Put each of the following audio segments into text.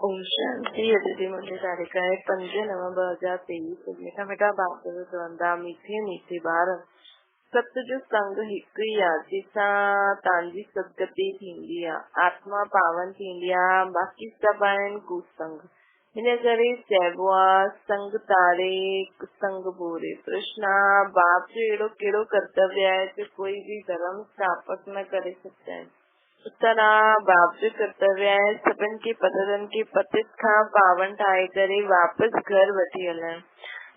ओम शांति। अतिथि मुझे तारीख है 5 नवंबर 2023। मीठा मीठा बाप द्वंदा मीठे मीठे बार सतजो संग हिकु याचिसा तांजी सदगति थींदी आहे। आत्मा पावन थींदी आहे, बाक़ी सभु आहिनि कुसंग। हिन करे चइबो आहे संग तारे कुसंग बोरे। कृष्णा बाप जो अहिड़ो कहिड़ो कर्तव्य आहे जो कोई भी धर्म स्थापक न करे सघंदा आहिनि। उतना बाप जो कर्तव्य है सभिनि खे पतरनि खे पतित खां पावन ठाहे करे वापसि घर वठी हलणु।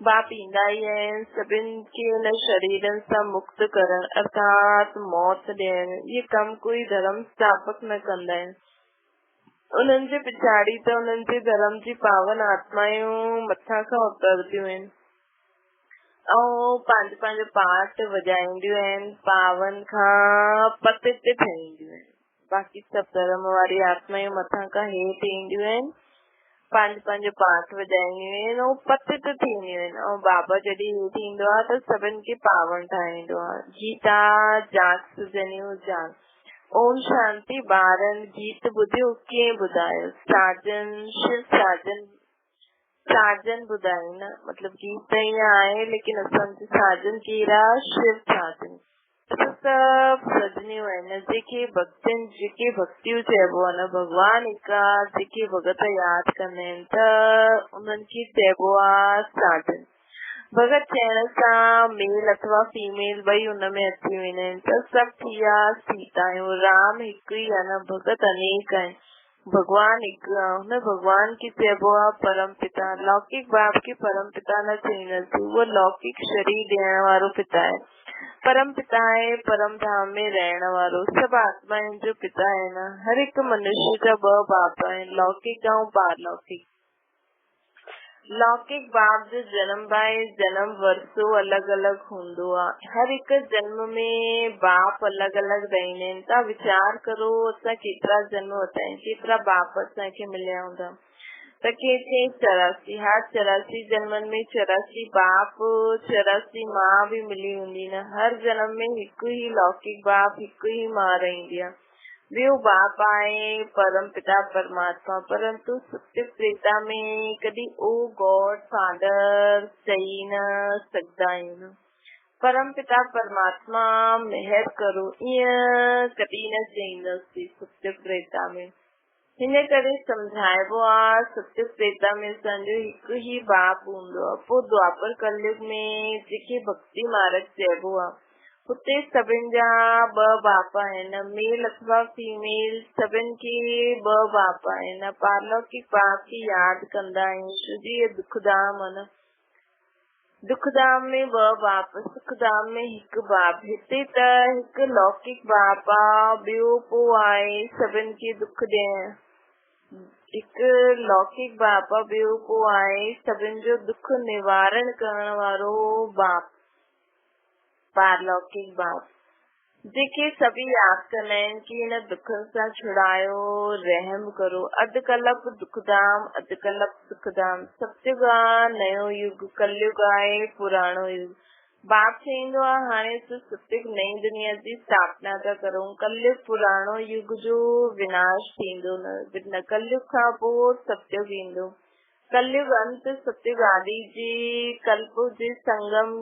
बाप ईंदा ई आहिनि सभिनि खे हिन शरीरनि सां मुक्त करणु अर्थात मौत ॾियणु। इहे कम कोई धर्म स्थापक न कंदा आहिनि। उन्हनि जे पिछाड़ी त उन्हनि जे धर्म जी पावन आत्मायूं मथां खां उतरदियूं आहिनि ऐं पंहिंजो पाठ वॼाईंदियूं आहिनि, पावन खां पतित ठहींदियूं आहिनि। बाक़ी सभु धर्म वारी आत्मायूं मथां खां हेठि ईंदियूं आहिनि, पंहिंजो पाठ वॼाईंदियूं आहिनि ऐं पतित थींदियूं आहिनि। ऐं बाबा जॾहिं हेठि ईंदो आहे त सभिनि खे पावन ठाहींदो आहे। गीता जाग सुजनियूं जाग। ओम शांति। ॿारनि गीत ॿुधियो, कीअं ॿुधायो? साजन शिव साजन ॿुधायो न, मतलब गीत त ईअं आहे लेकिन असांजो साजन कहिड़ा? शिव साजन। सभु सजनियूं आहिनि जेके भक्तियूं चइबो आहे न, भगवान हिकु आहे। जेके भगत यादि कंदा आहिनि त उन्हनि खे चइबो आहे साजन। भगत चइण सां मेल अथवा फीमेल ॿई हुनमें अची वेंदा आहिनि त सभु थी विया सीतायूं। राम हिकु ई आहे न, भगत अनेक आहिनि, भगवान हिकु आहे। हुन भगवान खे चइबो आहे परम पिता। लौकिक बाप खे परम पिता न चईंदासीं, उहो लौकिक शरीर ॾियण वारो पिता आहे। परम पिता है परम धाम में रहण वारो। सभु आत्माउनि जो पिता है न। हर हिकु मनुष्य जा 2 बाप आहिनि, लौकिक ऐं पारलौकिक। लौकिक बाप जो जन्म वर्षो अलॻि अलॻि हूंदो आहे। हर हिकु जन्म में बाप अलॻि अलॻि रहंदा आहिनि। तव्हां वीचार करो असां केतिरा जन्म वरिता आहिनि, केतिरा बाप असांखे मिलिया हूंदा। त के चई 84। हर 84 जन्मनि में 84 बाप 84 माँ भी मिली हूंदी न। हर जन्म में हिकु ई लौकिक बाप हिकु ई माँ रहंदी आहे। ॿियो बाप आहे परम पिता परमात्मा। परंतु सत्य त्रेता में कॾहिं ओ गॉड फादर चई न सघंदा आहियूं। परम पिता परमात्मा मेहर करो ईअं कॾहिं न चईंदासीं सत्य त्रेता में। हिन करे सम्झाइबो आहे सत्य त्रेता में असांजो हिकु ई बाप हूंदो आहे। पोइ द्वापर कलयुग में जेके भक्ति मार्ग चइबो आहे हुते सभिनि जा 2 बाप आहिनि, मेल अथवा फीमेल सभिनि खे 2 बाप आहिनि। पारलौकिक बाप खे यादि कंदा आहियूं छो जी इहे दुखधाम आहे न। दुखधाम में 2 बाप, सुखधाम में हिकु बाप। हिते त हिकु लौकिक बाप आहे, ॿियो पोइ आहे सभिनि खे दुख ॾियण। हिकु लौकिक बाप आहे, ॿियो पोइ आहे सभिनि जो दुख निवारण करण वारो बाप पारलौकिक बाप। जेके सभी यादि कंदा आहिनि कि हिन दुखनि सां छुड़ायो, रहम करो। अधु कल्प दुखधाम अधु कल्प सुखधाम। सतयुग आहे नयो युग, कलयुग आहे पुराणो युग। बाप चईंदो आहे हाणे असां सतयुग नई दुनिया जी स्थापना था करूं। कलयुग पुराणो युग जो विनाश थींदो न। कलयुग खां पोइ सतयुग ईंदो। कलयुग अंत सतयुग आदि जी कल्प जे संगम।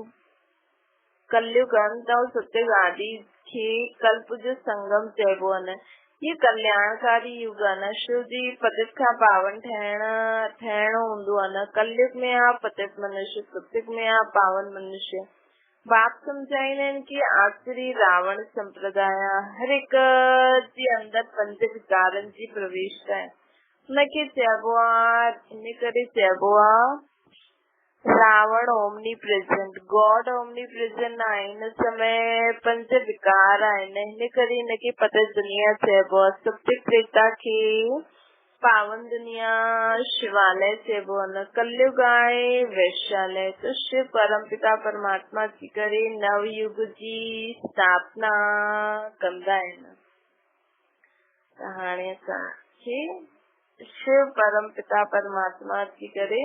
कलयुग अंत और सतयुग आदि खे कल्प जो संगम चइबो आहे न। ये कल्याणकारी युग आहे न। शिव जी पतित खां पावन ठहिणो हूंदो आहे न। कलयुग में आहे पतित मनुष्य, सतयुग में आहे पावन मनुष्य। बाप सम्झाईंदा आहिनि कि आखिरी रावण संप्रदाय हर हिकु जे अंदर 5 विकारनि जी प्रवेशता आहे। हुनखे चइबो आहे, इन करे चइबो आहे Ravan omnipresent, God omnipresent आहे। हिन समय 5 विकार आहिनि, हिन करे हिनखे पतित दुनिया चइबो आहे। सत्य त्रेता खे पावन दुनिया शिवालय चइबो आहे न। कलयुग आहे वैश्यालय। तो शिव परम पिता परमात्मा थी करे नवयुग जी स्थापना कंदा आहिनि। त हाणे असांखे शिव परम पिता परमात्मा थी करे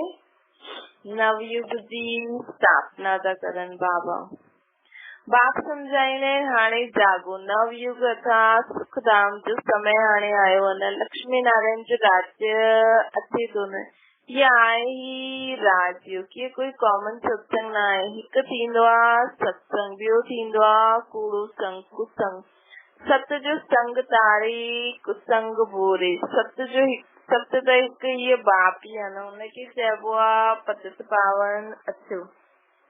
नवयुग जी स्थापना था करनि बाबा। बाप सम्झाईंदा आहिनि हाणे जागो, नवयुग अर्थात सुखधाम जो समय हाणे आयो आहे। लक्ष्मी नारायण जो राज्य अचे थो न, ये आहे ही राजयोग। ये कोई कॉमन सत्संग न आहे। हिकु थींदो आहे सत्संग, ॿियो थींदो आहे कूड़ो संग, कुसंग। सत जो संग तारे, कुसंग बोरे। सत त हिकु इहे बाप ई आहे न, हुनखे चइबो आहे पतित पावन अचो।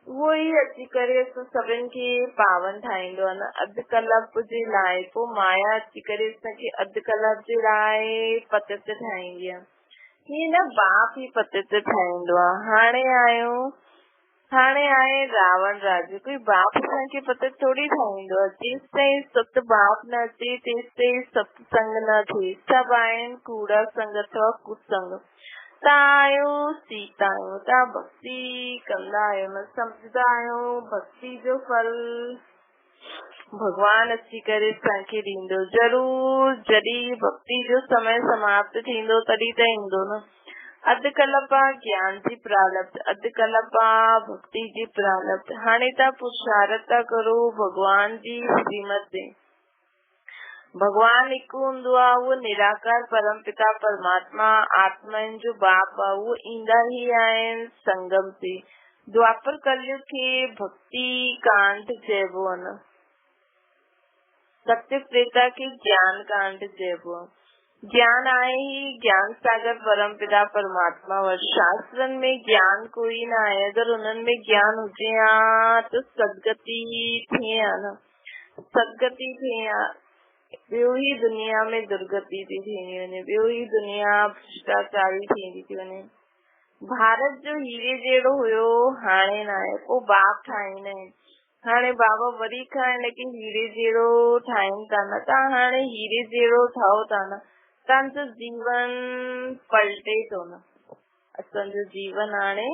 उहो ई अची करे असां सभिनि खे पावन ठाहींदो आहे न, अधु कलाक जे लाइ। पोइ माया अची करे असांखे अधु कलाक जे लाइ पतित ठाहींदी आहे। हीअं न, बाप ई पतित ठाहींदो आहे। हाणे आहे रावण राज्य। कोई बाप असांखे पतित थोड़ी ठाहींदो आहे। जेसि ताईं सत बाप न अचे तेसि ताईं सत्संग न थिए। सभु आहिनि कूड़ा संग अथवा कुसंग। तव्हां आहियो सीता आहियो, तव्हां भक्ति कंदा आहियो न, सम्झंदा आहियो भक्ति जो फल भगवान अची करे असांखे ॾींदो ज़रूर। जॾहिं भक्ति जो समय समाप्त थींदो तॾहिं त ईंदो न। अधु कल्प ज्ञान जी प्रारब्ध, अधु कल्प भक्ति जी प्रारब्ध। हाणे तव्हां पुरुषार्थ था करो भगवान जी श्रीमत ते। भगवान हिकु हूंदो आहे, उहो निराकार परम पिता परमात्मा आत्माउनि जो बाप आहे। उहो ईंदा ई आहिनि संगम ते। द्वापर कलयुग खे भक्ति कांड चइबो आहे न, सत्य त्रेता खे ज्ञान कांड चइबो आहे। ज्ञान आहे ही ज्ञान सागर परम पिता परमात्मा व शास्त्रनि में ज्ञान कोई न आहे। अगरि उन्हनि में ज्ञान हुजे हा त सदगति थिए हा न, सदगति थिए हा। ॿियो ई दुनिया में दुर्गति थी थींदी वञे, ॿियो ई दुनिया भ्रष्टाचारी थींदी थी वञे। भारत जो हीरे जहिड़ो हुयो हाणे न आहे। पोइ बाप ठाहींदा आहिनि। हाणे बाबा वरी खां हिनखे हीरे जहिड़ो ठाहिनि था न। तव्हां हाणे हीरे जहिड़ो ठाहो था न, तव्हांजो जीवन पलटे थो न। असांजो जीवन हाणे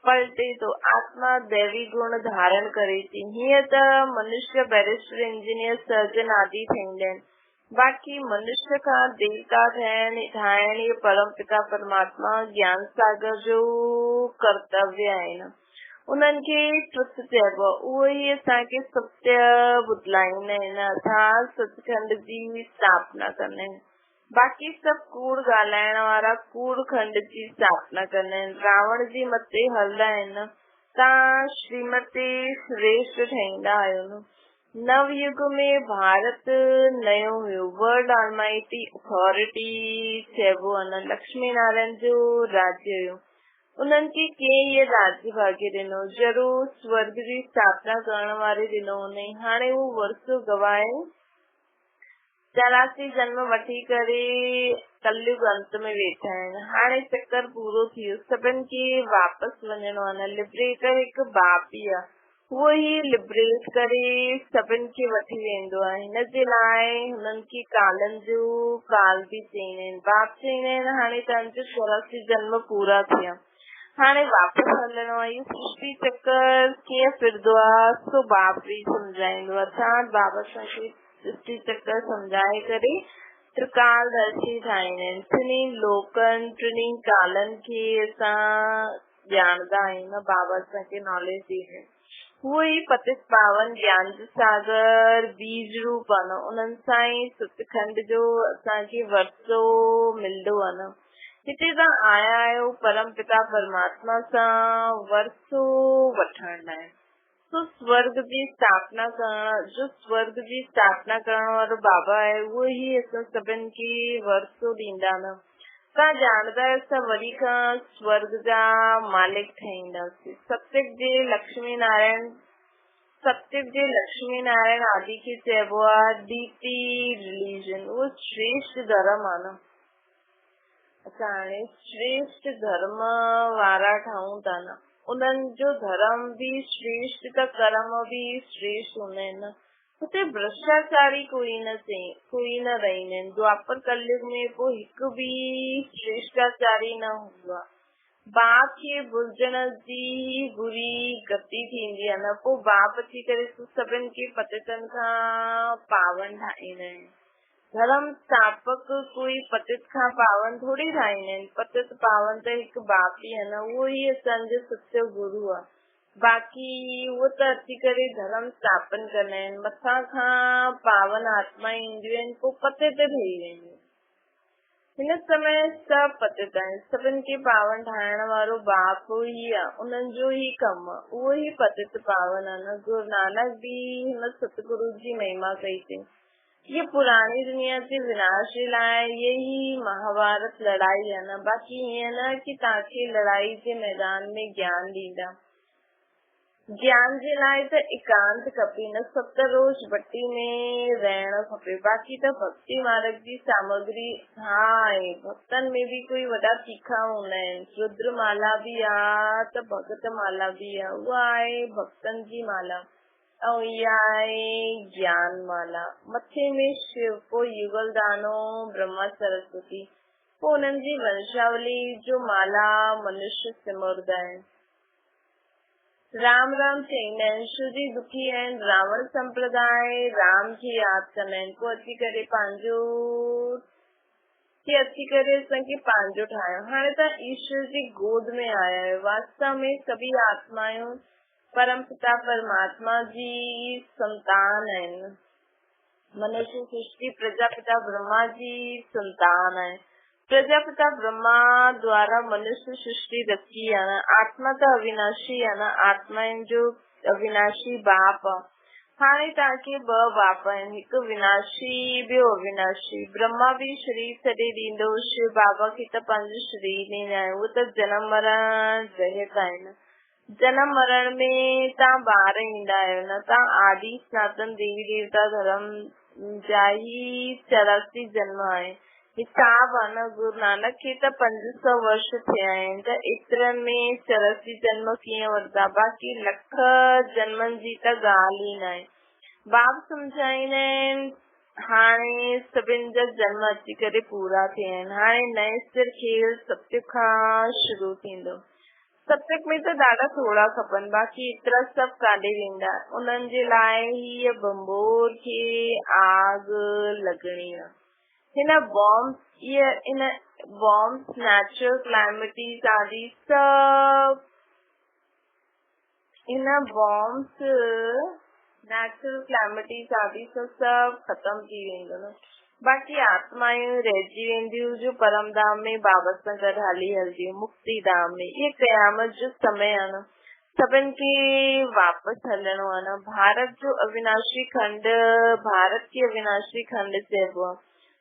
पलटे थो। आत्मा दैवी गुण धारण करे थी। हीअं त मनुष्य बैरिस्टर, इंजीनियर, सर्जन आदि थींदा आहिनि। बाक़ी मनुष्य खां देवता ठाहिण ये परम पिता परमात्मा ज्ञान सागर जो कर्तव्य आहे न। उन्हनि खे ट्रुथ चइबो आहे। उहो ई असांखे सत्य ॿुधाईंदा आहिनि, अर्थात सचखंड जी स्थापना कंदा आहिनि। बाक़ी सभु कूड़ ॻाल्हाइण वारा कूड़ खंड जी स्थापना कंदा आहिनि, रावण जी मथे हलंदा आहिनि। तव्हां श्रीमत ते श्रेष्ठ ठहींदा आहियो न। नवयुग में भारत नयो हुयो। वर्ल्ड ऑलमाइटी अथॉरिटी चइबो आहे न। लक्ष्मी नारायण जो राज्य हुयो। उन्हनि खे कंहिं इहे राज्य भाग्य ॾिनो, ज़रूर स्वर्ग जी स्थापना करण वारे ॾिनो हुनई। हाणे उहो वर्षो गवाए 84 जन्म वठी करे कलयुग अंत में वेठा आहिनि। हाणे चक्कर पूरो थी वियो, सभिनि खे वापसि वञिणो आहे न। लिबरेटर हिकु बाप ई आहे, उहो ई लिबरेट करे सभिनि खे वठी वेंदो आहे। हिन जे लाइ हुननि खे कालनि जो काल बि चईंदा आहिनि। बाप चईंदा आहिनि हाणे तव्हांजो 84 जन्म पूरा थिया, हाणे वापसि हलणो आहे। इहो सृष्टि चक्कर कीअं फिरंदो आहे सो बाप बि सम्झाईंदो आहे। अर्थात बाबा असांखे सृष्टि चक्कर सम्झाए करे त्रिकालदर्शी ठाहींदा आहिनि। टिनी लोकनि, टिनी कालनि खे असां ॼाणंदा आहियूं न। बाबा असांखे नॉलेज ॾींदा आहिनि। उहो ई पतित पावन ज्ञान जो सागर बीज रूप आहे न। उन्हनि सां ई सतखंड जो असांखे वरसो मिलंदो आहे न। हिते तव्हां आया आहियो परम पिता परमात्मा सां वरसो वठण लाइ। तो स्वर्ग जी स्थापना करण, जो स्वर्ग जी स्थापना करण वारो बाबा आहे, उहो ई असां सभिनि खे वरसो ॾींदा न। तव्हां ॼाणंदा आहियो असां वरी खां स्वर्ग जा मालिक ठहींदासीं। सत्युग जे लक्ष्मी नारायण आदि खे चइबो आहे डीपी रिलीजन। उहो श्रेष्ठ धर्म आहे न। असां हाणे श्रेष्ठ धर्म वारा ठहूं था न। उन्हनि जो धर्म बि श्रेष्ठ त कर्म बि श्रेष्ठ हूंदा आहिनि न। हुते भ्रष्टाचारी कोई न रहंदा आहिनि। द्वापर कलयुग में पोइ हिकु बि श्रेष्ठाचारी न हूंदो आहे। बाप खे भुलजण जी बुरी गति थींदी आहे न। पोइ बाप अची करे सभिनि खे पतितनि खां पावन ठाहींदा आहिनि। धर्म स्थापक कोई पतित खां पावन थोड़ी ठाहींदा आहिनि। पतित पावन त हिकु बाप ई आहे न। उहो ई असांजो सच्चो गुरु आहे। बाक़ी वो त अची करे धर्म स्थापन कंदा आहिनि, मथां खां पावन आत्मा ईंदियूं आहिनि, पोइ पते ते ठही वेंदियूं। हिन समय सभु पतित आहिनि, सभिनि खे पावन ठाहिण वारो बाप ई आहे, उन्हनि जो ई कमु आहे, उहो ई पतित पावन आहे न। गुरु नानक बि हिन सतगुरु जी महिमा कई अथई। ये पुरानी दुनिया जे विनाश जे लाइ यही महाभारत लड़ाई है न। बाक़ी ईअं न कि तव्हांखे लड़ाई जे मैदान में ज्ञान ॾींदा। ज्ञान जे लाइ त एकांत खपे न, सत रोज भट्टी में रहणु खपे। बाक़ी त भक्ति मार्ग जी सामग्री हा आहे, भक्तनि में बि कोई वॾा तीखा हूंदा आहिनि। रुद्र माला बि आहे त भगत माला बि आहे, उहा आहे भक्तनि जी माला, ऐं इहा आहे ज्ञान माला। मथे में शिव, पोइ युगल दानो, ब्रह्मा सरस्वती, पोइ उन्हनि जी वंशावली जो माला मनुष्य सिमरंदा आहिनि। राम राम चईंदा आहिनि, शिव जी दुखी आहिनि, रावण संप्रदाय राम खे यादि कंदा आहिनि, पोइ अची करे असांखे पंहिंजो ठाहियो। हाणे तव्हां ईश्वर जी गोद में आया आहियो। वास्तव में सभी आत्मायूं परम पिता परमात्मा जी संतान आहिनि। मनुष्य सृष्टि प्रजापिता ब्रह्मा जी संतान आहे। प्रजापिता ब्रह्मा द्वारा मनुष्य सृष्टि रची आहे न। आत्मा त अविनाशी आहे न, आत्माउनि जो अविनाशी बाप आहे। हाणे तव्हांखे ॿ बाप आहिनि, हिकु विनाशी ॿियो अविनाशी। ब्रह्मा बि शरीर छॾे ॾींदो, शिव बाबा खे त पंहिंजो शरीर ॾींदा आहिनि, उहे त जनम मरण रहित आहिनि। जनम मरण में तव्हां ॿार ईंदा आहियो न, तव्हां आदि सनातन देवी देवता धर्म जा ही 84 जन्म आहे। हिसाब आहे न, गुरु नानक खे त 500 वर्ष थिया आहिनि, त एतिरनि में 84 जन्म कीअं वरिता। बाक़ी लख जन्मनि जी त ॻाल्हि ई न आहे। बाप सम्झाईंदा आहिनि, हाणे सभिनि जा जन्म अची करे पूरा थिया आहिनि। हाणे नए सिर खेल सत्युग खां शुरू थींदो। सत्युग में त ॾाढा थोरा खपनि, बाक़ी एतिरा सभु काॾे वेंदा। उन्हनि जे लाइ हीअ बम्बोर खे आग लॻणी आहे। हिन बॉम्ब्स नेचुरल क्लाइमेटीज़ आदि सभु खत्म थी वेंदो न। बाक़ी आत्मायूं रहिजी वेंदियूं जो परम धाम में बाबा सां गॾु हलंदियूं, मुक्ति धाम में। ये क़यामत जो समय आहे न, सभिनि खे वापसि हलणो आहे न। भारत खे अविनाशी खंड चइबो आहे।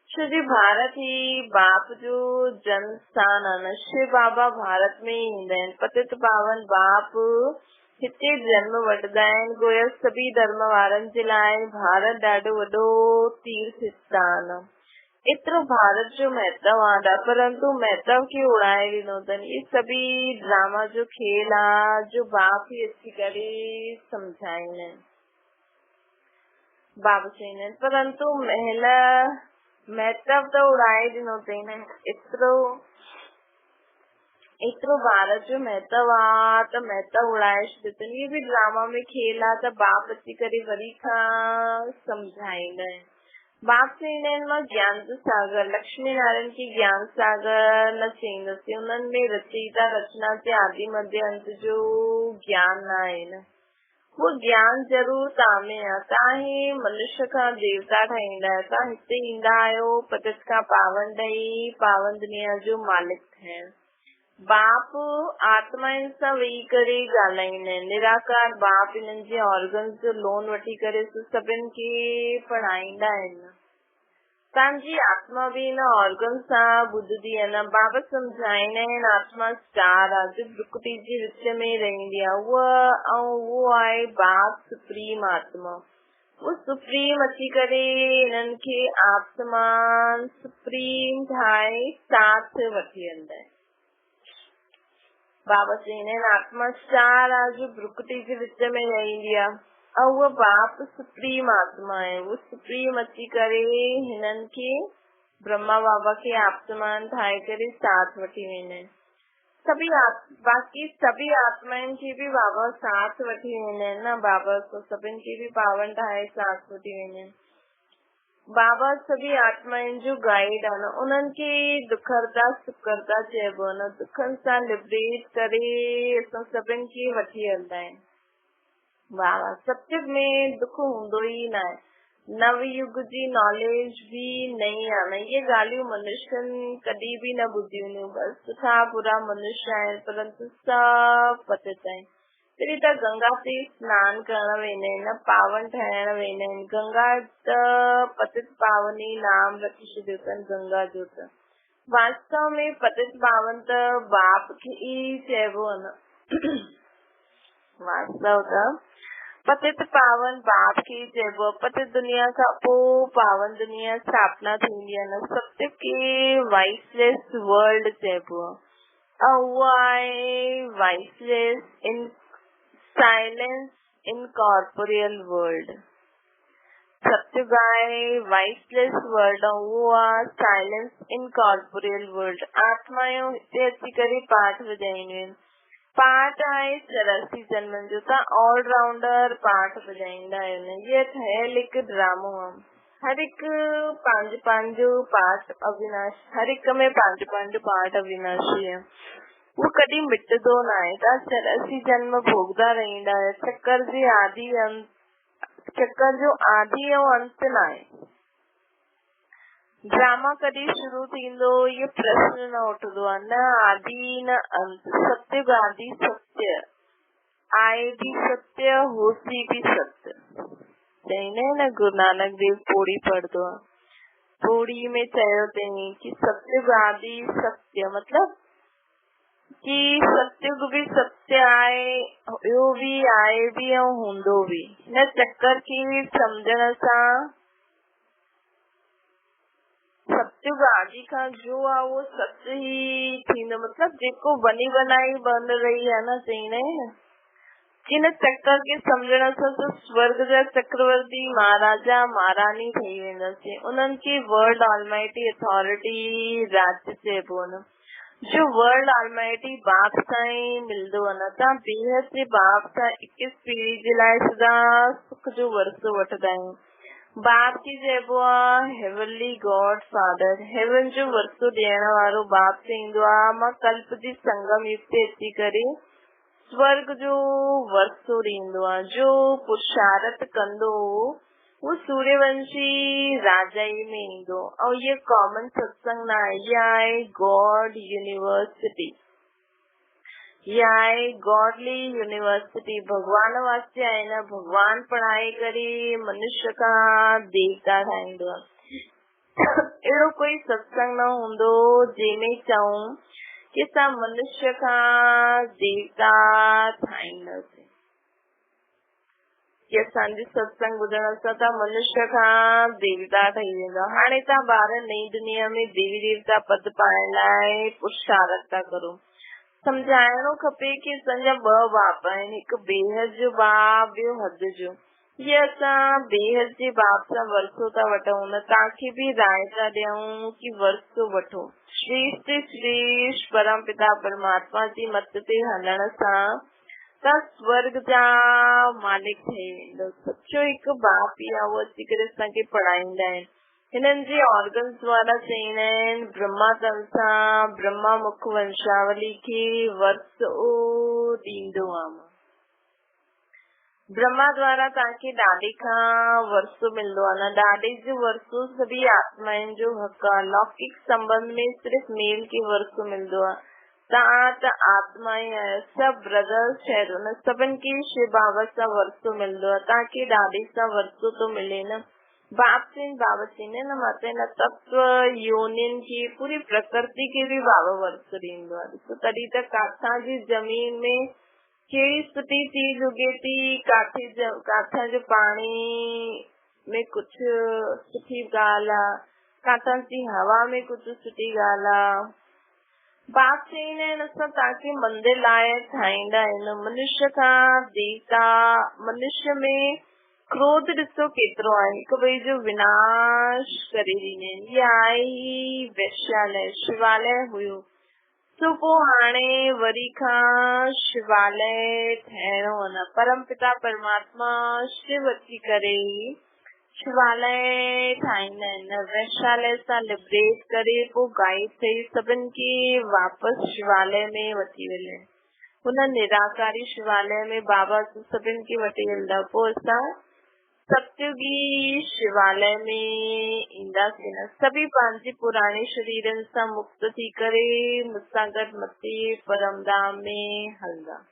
श्री भारत ही बाप जो जन्म स्थान आहे न। शिव बाबा भारत में ई ईंदा आहिनि। पतित पावन बाप हिते जन्म वठंदा आहिनि। गोया सभी धर्म वारनि जे लाइ भारत ॾाढो वॾो तीर्थ स्थान आहे। एतिरो भारत जो महत्व आहे, परंतु महत्व खे उड़ाए ॾिनो अथनि। ये सभी ड्रामा जो खेल आहे, जो बाप ही अची करे सम्झाईंदा आहिनि। बाबा चईंदा आहिनि, परंतु महत्व त उड़ाए ॾिनो अथई न। एतिरो भारत जो महत्व आहे त महत्व उड़ाए छॾियो अथनि। इहे बि ड्रामा में खेल आहे, त बाप अची करे वरी खां सम्झाईंदा आहिनि। बाप चईंदा आहिनि, मां ज्ञान जो सागर, लक्ष्मी नारायण खे ज्ञान सागर न चईंदसि। उन्हनि में रचयिता रचना जे आदि मध्य अंत जो ज्ञान न आहे न। वो ज्ञान जरूर तव्हां में आहे। तव्हां ही मनुष्य खां देवता ठाहींदा आहियो। तव्हां हिते ईंदा आहियो पतित खां पावन ॾेई पावन दुनिया जो मालिक ठहिण। बाप आत्माउनि सां वेही करे ॻाल्हाईंदा आहिनि। निराकार बाप हिननि जे ऑर्गन्स जो लोन वठी करे सभिनि खे पढ़ाईंदा आहिनि। तव्हांजी आत्मा बि हिन ऑर्गन सां ॿुधंदी आहे न। बाबा सम्झाईंदा आहिनि, आत्मा स्टार आहे जो प्रकृति जे विच में रहंदी आहे। उहो आहे बाप सुप्रीम आत्मा। वो सुप्रीम अची करे हिननि खे आत्मान सुप्रीम ठाहे साथ वठी वेंदा आहिनि। बाबा चईंदा आहिनि, आत्मा स्टार आहे जो प्रकृति जे विच में रहंदी आहे, ऐं उहा बाप सुप्रीम आत्मा आहे। वो सुप्रीम अची करे हिननि खे ब्रह्मा बाबा खे आत्मान ठाहे करे साथ वठी वेंदा आहिनि। बाक़ी सभी आत्माउनि खे बि बाबा साथ वठी वेंदा आहिनि न। बाबा सभिनि खे बि पावन ठाहे साथ वठी वेंदा आहिनि। बाबा सभी आत्माएं जो गाइड आहिनि उन्हनि खे दुखरदा सुखरदा चइबो आहे। दुखनि सां लिबरेट करे असां सभिनि खे वठी हलंदा आहिनि। बाबा सत्युग में दुख हूंदो ई न आहे। नवयुग जी नॉलेज भी नहीं आना। ये ॻाल्हियूं मनुष्यनि कॾहिं बि न ॿुधियूं आहिनि। बस सुठा बुरा मनुष्य आहिनि परंतु सभु पतित आहिनि। तॾहिं त गंगा ते स्नान करण वेंदा आहिनि, पावन ठहण वेंदा आहिनि। गंगा त पतित पावनी नाम रखी छॾियो अथनि गंगा जो। त वास्तव में पतित पावन त बाप खे ई चइबो आहे न। वास्तव त पतित पावन बाप खे ई चइबो आहे। पतित दुनिया खां पोइ पावन दुनिया स्थापना थींदी आहे न। सत्य खे वाइसलेस वर्ल्ड चइबो आहे। उहा आहे वाइसलेस इन साइलेंस इन कॉर्पोरियल वर्ल्ड। सत्युग आहे वाइसलेस वर्ल्ड ऐं उहो आहे साइलेंस इन कॉर्पोरियल वर्ल्ड। आत्मायूं हिते अची करे पाठ वॼाईंदियूं आहिनि। पाठ आहे 84 जन्मनि जो। तव्हां ऑलराउंडर पाठ वॼाईंदा आहियो। इहो ठहियल हिकु ड्रामो आहे। हर हिकु पंहिंजो पंहिंजो पाठ अविनाशी, हर हिक में पंहिंजो पंहिंजो पाठ अविनाशी आहे। वो कॾहिं मिटंदो न आहे। तव्हां 84 जन्म भोगदा रहंदा आहियो। चक्कर जे आदि अंत, चक्कर जो आदि ऐं अंत न आहे। ड्रामा कॾहिं शुरू थींदो इहो प्रश्न न उठंदो आहे। न आदि न अंत। सत्युग आदि सत्य आए भी सत्य होसी भी सत्य। चईंदा न गुरु नानक देव पोड़ी पढ़ंदो आहे। पोड़ी में चयो अथई कि सत्युग आदि सत्य मतलब कि सत्युग भी सत्य आहे, ॿियो भी आहे भी ऐं हूंदो भी। हिन चक्कर खे सम्झण सां सत्युग आदि खां जो आहे उहो सत्य ई थींदो। मतलब जेको बनी बनाई बन रही आहे न। चईंदा आहिनि न जिन चक्कर खे सम्झण सां त स्वर्ग जा चक्रवर्ती महाराजा महारानी ठही वेंदासीं। उन्हनि खे वर्ल्ड ऑलमाइटी अथॉरिटी राज्य चइबो आहे। जो वर्ल्ड ऑलमाइटी बाप सां ई मिलंदो आहे न। तव्हां बेहद जे बाप सां 21 पीढ़ी जे लाइ सदा सुख जो वरसो वठंदा आहियूं। बाप खे चइबो आहे हेवनली गॉड फादर। हेवन जो वरसो ॾियण वारो बाप चईंदो आहे मां कल्प जी संगम युग ते अची करे स्वर्ग जो वरसो ॾींदो आहे। जो पुरुषार्थ कंदो वो सूर्यवंशी राजाई में ईंदो। ऐं ये कॉमन सत्संग न आहे। इहा आहे गॉड यूनिवर्सिटी। इहा आहे गॉडली यूनिवर्सिटी। भगवान वास्ते आहे न। भगवान पढ़ाई करे मनुष्य खां देवता ठाहींदो आहे। अहिड़ो कोई सत्संग न हूंदो जंहिंमें चऊं कि असां मनुष्य खां देवता ठाहींदासीं। कि असांजे सत्संग ॿुधण सां त मनुष्य खां देवता ठही वेंदा। हाणे तव्हां ॿार नई दुनिया में देवी देवता पद पाइण लाइ पुरुषार्थ था करो। सम्झाइणो खपे कि असांजा 2 बाप आहिनि। हिकु बेहद जो बाप, ॿियो हद जो। ये असां बेहद जे बाप सां वरसो था वठूं न। तव्हांखे बि राय था ॾियूं कि वरसो वठो। श्रेष्ठ श्रेष्ठ परम पिता परमात्मा जी मत ते हलण सां तव्हां स्वर्ग जा मालिक ठही वेंदो। सचो हिकु बाप ई आहे। उहो अची करे असांखे पढ़ाईंदा आहिनि। हिननि जे ऑर्गन्स द्वारा चईंदा आहिनि ब्रह्मा तन सां ब्रह्मा मुख वंशावली खे वरसो ॾींदो आहे। ब्रह्मा द्वारा तव्हांखे ॾाॾे खां वरसो मिलंदो आहे न। ॾाॾे जो वरसो सभी आत्माउनि जो हक़ आहे। लौकिक संबंध में सिर्फ़ मेल खे वरसो मिलंदो आहे। तव्हां त आत्मा ई आहियो। सभु ब्रदर्स ठहिरो न। सभिनि खे शिव बाबा सां वरसो मिलंदो आहे। तव्हांखे ॾाॾे सां वरसो थो मिले न। बाप से बाबा चईंदा न माता न तत्व योनिन खे पूरी प्रकृति खे भी बाबा वरसो ॾींदो आहे। ॾिसो तॾहिं त काथां जी ज़मीन में कहिड़ी सुठी चीज उगे थी। काथां जो पाणी में कुझु सुठी ॻाल्हि आहे। काथां जी हवा में कुझु सुठी ॻाल्हि आहे। बाप चईंदा आहिनि असां तव्हांखे मंदिर लाइक़ ठाहींदा आहिनि। मनुष्य खां देवता। मनुष्य में क्रोध ॾिसो केतिरो आहे। हिकु ॿिए जो विनाश करे ॾींदा आहिनि। इहा आहे ही वैश्यालय। शिवालय हुयो सो पोइ हाणे वरी खां शिवालय ठहिणो आहे न। परम पिता परमात्मा शिव अची करे शिवालय ठाहींदा आहिनि, वैशालय सां लिबरेट करे पोइ गाइड थई सभिनि खे वापस शिवालय में वठी वञे। हुन निराकारी शिवालय में बाबा सभिनि खे वठी वेंदा, पोइ असां सतयुगी शिवालय में ईंदासीं न। सभी पंहिंजे पुराणे शरीरनि सां मुक्त थी करे मूंसां गॾु मथे परमधाम में हलंदा।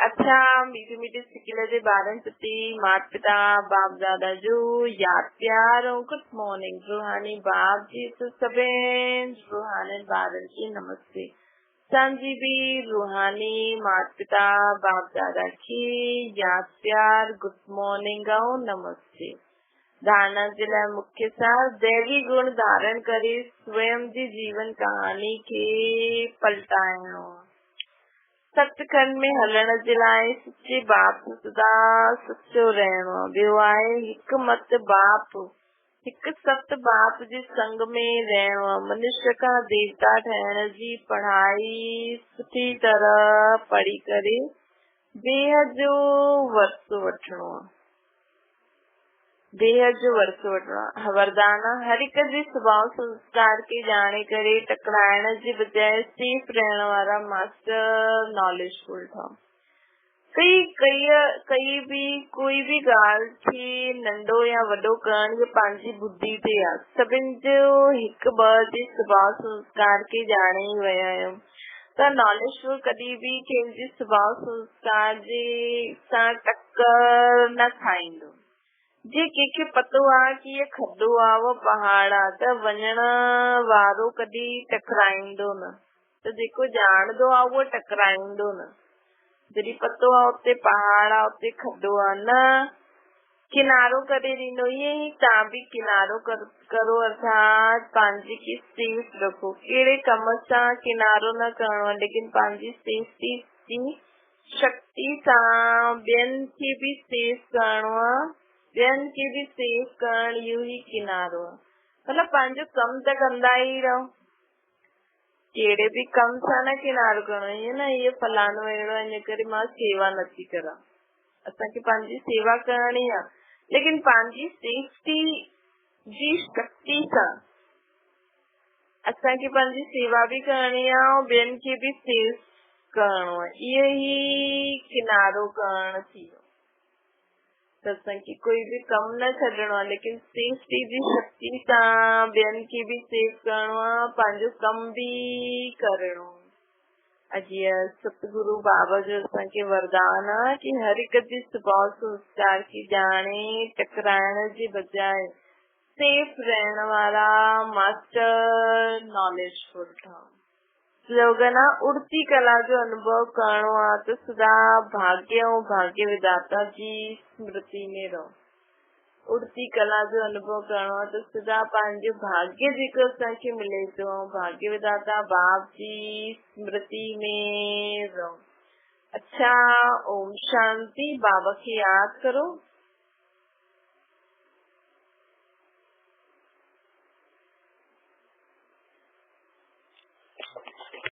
अच्छा, मीठे मीठे सिकिल जे ॿारनि प्रति माता पिता बाप दादा जो यादि प्यार ऐं गुड मॉर्निंग। रूहानी बाप जी तो सभिनि रूहानी ॿारनि खे नमस्ते। असांजी बि रूहानी माता पिता बाप दादा खे यादि प्यार गुड मॉर्निंग ऐं नमस्ते। धारणा जे लाइ मुख्य सार दैवी गुण धारण करे स्वयं जी जीवन कहानी खे पलटाइणो। सचखंड में हलण जे लाइ सच्चे बाप सदा सचो रहणो आहे। ॿियो आहे हिकु मत बाप, हिकु सत बाप जे संग में रहणो आहे। मनुष्य खां देवता ठहण जी पढ़ाई सुठी तरह पढ़ी करे बेहद जो वरसो वठणो आहे। बेहद जो वरसो वठणो आहे। वरदान हर हिक जे स्वभाव संस्कार खे ॼाणे करे टकराइण जे बजाय सेफ रहण वारा मास्टर नॉलेजफुल ठहो। कोई भी ॻाल्हि खे नंढो या वॾो करण जो पंहिंजी बुद्धि ते आहे। सभिनि जो हिकु ॿ जे स्वभाव संस्कार खे ॼाणे विया आहियूं त नॉलेजफुल कॾहिं बि कंहिंजे स्वभाव संस्कार जे सां टक्कर न खाईंदो। जे कंहिंखे पतो आहे कि इहो खॾो आहे उहो पहाड़ आहे त वञण वारो कॾहिं टकराईंदो न, त जेको ॼाणंदो आहे उहो टकराईंदो न। जॾहिं पतो आहे उते पहाड़ आहे उते खॾो आहे न किनारो करे ॾींदो। ईअं ई तव्हां बि किनारो करो, अर्थात पंहिंजे खे सेफ रखो। कहिड़े कम सां किनारो न करणो आहे, लेकिन पंहिंजी सेफ्टी जी शक्ति सां ॿियनि खे बि सेफ करणो आहे। ॿियनि खे बि सेफ करण इहो ई किनारो आहे। मतिलबु पंहिंजो कमु त कंदा ई रहो, कहिड़े बि कम सां न किनारो करणो। ईअं न इहो फलानो अहिड़ो आहे इन करे मां सेवा नथी करां। असांखे पंहिंजी सेवा करणी आहे, लेकिन पंहिंजी सेफ्टी जी शक्ति सां असांखे पंहिंजी सेवा बि करणी आहे ऐं ॿियनि खे बि सेफ करणो आहे। इहो ई किनारो करणु थी वियो। त असांखे कोई बि कमु न छॾिणो आहे, लेकिन सेफ्टी जी शक्ति सां ॿियनि खे बि सेफ करणो आहे, पंहिंजो कमु बि करणो आहे। जीअं सतगुरु बाबा जो असांखे वरदान आहे कि हर हिक जे स्वभाव संस्कार खे ॼाणे टकराइण जे बजाय सेफ रहण वारा मास्टर नॉलेजफुल ठहो। स्लोगन आहे उड़ती कला जो अनुभव करणो आहे त सदा भाग्य ऐं भाग्य विधाता जी स्मृति में रहो। उड़ती कला जो अनुभव करणो आहे त सदा पंहिंजो भाग्य जेको असांखे मिले थो ऐं भाग्य विधाता बाप जी स्मृति में रहो। अच्छा, ओम शांति। बाबा खे यादि करो।